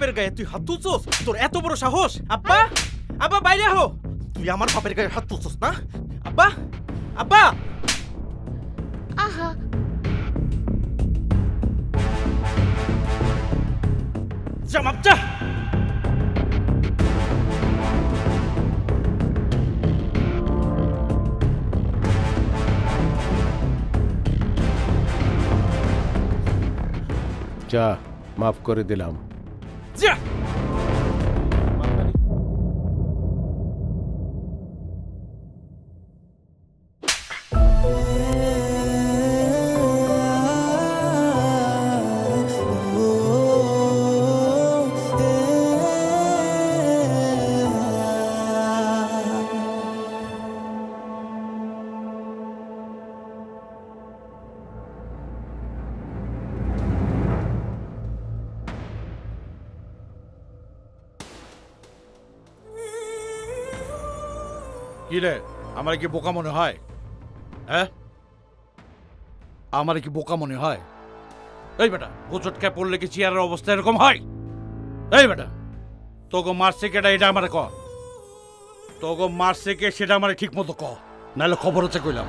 বাপের গায়ে তুই হাত তুলছস? তোর এত বড় সাহস? আব্বা, আব্বা বাইরে হো। তুই আমার বাপের গায়ে হাত তুলছস না? আব্বা, আব্বা। আহা, যা মাপ যা। যা, মাফ করে দিলাম। যা। কি রে, আমার কি বোকা মনে হয়? হ্যাঁ, আমার কি বোকা মনে হয়? এই বেটা, গোচট ক্যাপ পড়লে কি চেয়ারের অবস্থা এরকম হয়? এই বেটা, তোকে মারছে কেটা এটা আমার ক। তোকে মারছে কে সেটা আমার ঠিক মতো ক, নাহলে খবর হচ্ছে কইলাম।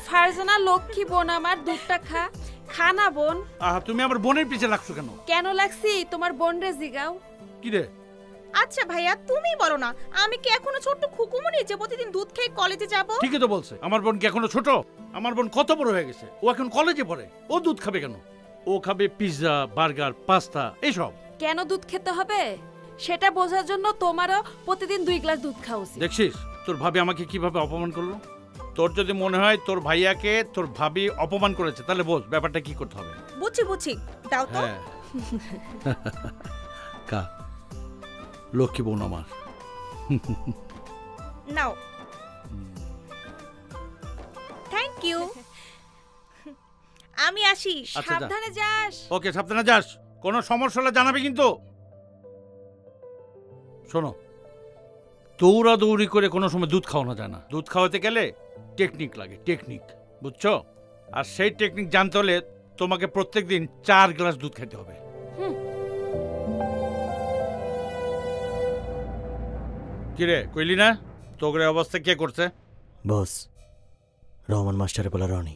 ফারজানা লক্ষ্মী বোন আমার, দুধটা খা। খা না বোন। তুমি আমার বোনের পিছে লাগছো কেন? কেন লাগছি তোমার বোন রে জিগাও। কি রে? আচ্ছা ভাইয়া তুমি বলো না, আমি কি এখনো ছোট্ট খুকুমনি যে প্রতিদিন দুধ খেয়ে কলেজে যাব? ঠিকই তো বলছে। আমার বোন কি এখনো ছোট? আমার বোন কত বড় হয়ে গেছে, ও এখন কলেজে পড়ে। ও দুধ খাবে কেন? ও খাবে পিৎজা, বার্গার, পাস্তা এসব। কেন দুধ খেতে হবে সেটা বোঝার জন্য তোমারও প্রতিদিন 2 গ্লাস দুধ খাওয়া উচিত। দেখছিস তোর ভাবি আমাকে কিভাবে অপমান করলো? তোর যদি মনে হয় তোর ভাইয়াকে তোর ভাবি অপমান করেছে, তাহলে বোঝ ব্যাপারটা কি করতে হবে। বুঝছি বুঝছি, দাও তো। হ্যাঁ কা লক্ষ্মী বোন আমার। নাও। Thank you. আমি আসি। সাবধানে যাস। ওকে, সাবধানে যাস। কোনো সমস্যা হলে জানাবি কিন্তু। শোনো, দৌড়াদৌড়ি করে কোনো সময় দুধ খাওয়ানো যায় না। দুধ খাওয়াতে গেলে টেকনিক লাগে, টেকনিক, বুঝছো? আর সেই টেকনিক জানতে হলে তোমাকে প্রত্যেকদিন 4 গ্লাস দুধ খেতে হবে। কিরে কইলি না তোর অবস্থা কে করছে? বস, রহমান মাস্টারে বলা রনি।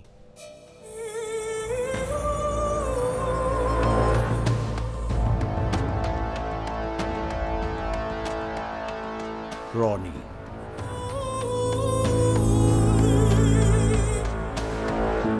রনি